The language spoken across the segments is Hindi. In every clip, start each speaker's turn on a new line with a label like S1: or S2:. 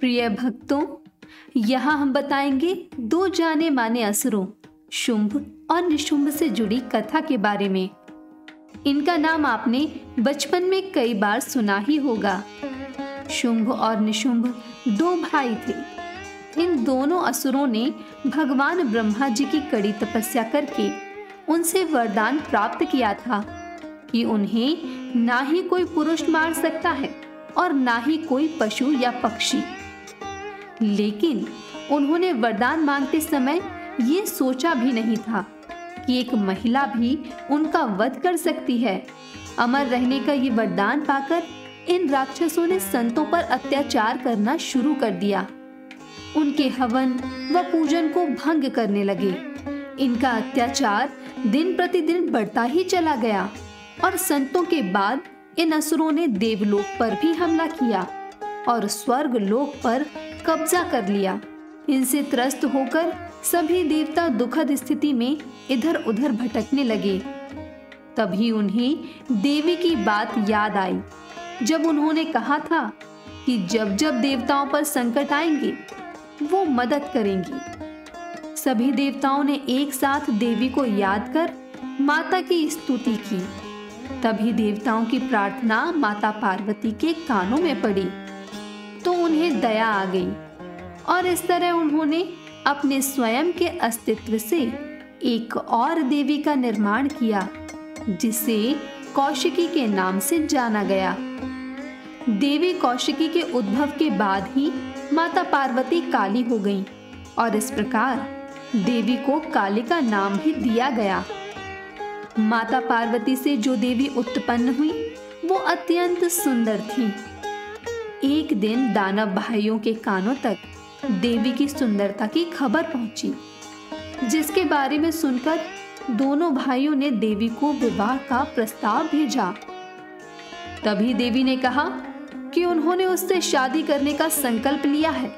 S1: प्रिय भक्तों, यहाँ हम बताएंगे दो जाने माने असुरों शुंभ और निशुंभ से जुड़ी कथा के बारे में। इनका नाम आपने बचपन में कई बार सुना ही होगा। शुंभ और निशुंभ दो भाई थे। इन दोनों असुरों ने भगवान ब्रह्मा जी की कड़ी तपस्या करके उनसे वरदान प्राप्त किया था कि उन्हें ना ही कोई पुरुष मार सकता है और ना ही कोई पशु या पक्षी। लेकिन उन्होंने वरदान मांगते समय ये सोचा भी नहीं था कि एक महिला भी उनका वध कर सकती है। अमर रहने का ये वरदान पाकर इन राक्षसों ने संतों पर अत्याचार करना शुरू कर दिया। उनके हवन व पूजन को भंग करने लगे। इनका अत्याचार दिन प्रतिदिन बढ़ता ही चला गया और संतों के बाद इन असुरों ने देवलोक पर भी हमला किया और स्वर्ग लोक पर कब्जा कर लिया। इनसे त्रस्त होकर सभी देवता दुखद स्थिति में इधर उधर भटकने लगे। तभी उन्हें देवी की बात याद आई, जब उन्होंने कहा था कि जब जब देवताओं पर संकट आएंगे वो मदद करेंगी। सभी देवताओं ने एक साथ देवी को याद कर माता की स्तुति की। तभी देवताओं की प्रार्थना माता पार्वती के कानों में पड़ी तो उन्हें दया आ गई और इस तरह उन्होंने अपने स्वयं के अस्तित्व से एक और देवी का निर्माण किया, जिसे कौशिकी के नाम से जाना गया। देवी कौशिकी के उद्भव के बाद ही माता पार्वती काली हो गईं और इस प्रकार देवी को कालिका नाम भी दिया गया। माता पार्वती से जो देवी उत्पन्न हुई वो अत्यंत सुंदर थी। एक दिन दानव भाइयों के कानों तक देवी की सुंदरता की खबर पहुंची, जिसके बारे में सुनकर दोनों भाइयों ने देवी को विवाह का प्रस्ताव भेजा। तभी देवी ने कहा कि उन्होंने उससे शादी करने का संकल्प लिया है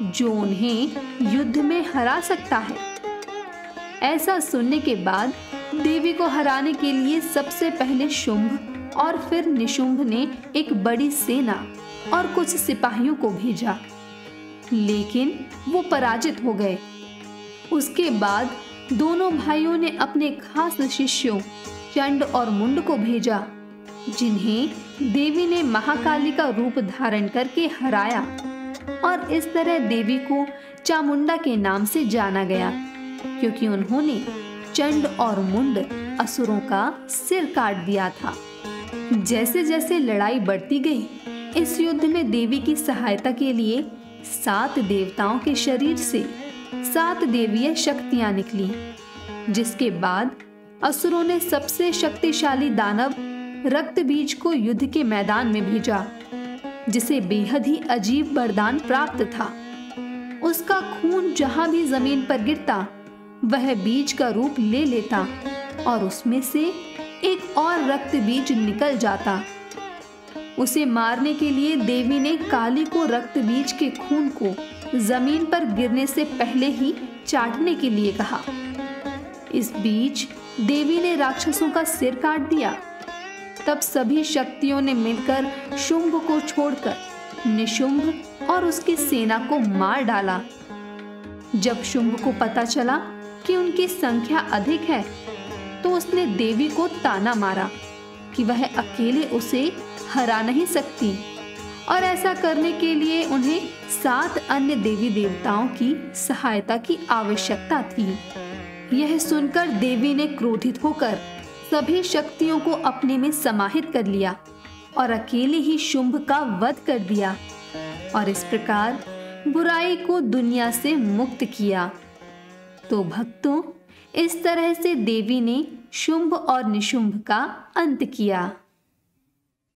S1: जो उन्हें युद्ध में हरा सकता है। ऐसा सुनने के बाद देवी को हराने के लिए सबसे पहले शुंभ और फिर निशुंभ ने एक बड़ी सेना और कुछ सिपाहियों को भेजा, लेकिन वो पराजित हो गए। उसके बाद दोनों भाइयों ने अपने खास शिष्यों चंड और मुंड को भेजा, जिन्हें देवी ने महाकाली का रूप धारण करके हराया और इस तरह देवी को चामुंडा के नाम से जाना गया, क्योंकि उन्होंने चंड और मुंड असुरों का सिर काट दिया था। जैसे जैसे लड़ाई बढ़ती गई, इस युद्ध में देवी की सहायता के लिए 7 देवताओं के शरीर से 7 देवीय शक्तियां निकली, जिसके बाद असुरों ने सबसे शक्तिशाली दानव रक्तबीज को युद्ध के मैदान में भेजा, जिसे बेहद ही अजीब वरदान प्राप्त था। उसका खून जहां भी जमीन पर गिरता वह बीज का रूप ले लेता और उसमें से एक और रक्त बीज निकल जाता। उसे मारने के लिए देवी ने काली को रक्त बीज के खून को जमीन पर गिरने से पहले ही चाटने के लिए कहा। इस बीच देवी ने राक्षसों का सिर काट दिया। तब सभी शक्तियों ने मिलकर शुंभ को छोड़कर निशुंभ और उसकी सेना को मार डाला। जब शुंभ को पता चला कि उनकी संख्या अधिक है तो उसने देवी को ताना मारा कि वह अकेले उसे हरा नहीं सकती और ऐसा करने के लिए उन्हें 7 अन्य देवी देवताओं की सहायता की आवश्यकता थी। यह सुनकर देवी ने क्रोधित होकर सभी शक्तियों को अपने में समाहित कर लिया और अकेले ही शुंभ का वध कर दिया और इस प्रकार बुराई को दुनिया से मुक्त किया। तो भक्तों, इस तरह से देवी ने शुंभ और निशुंभ का अंत किया।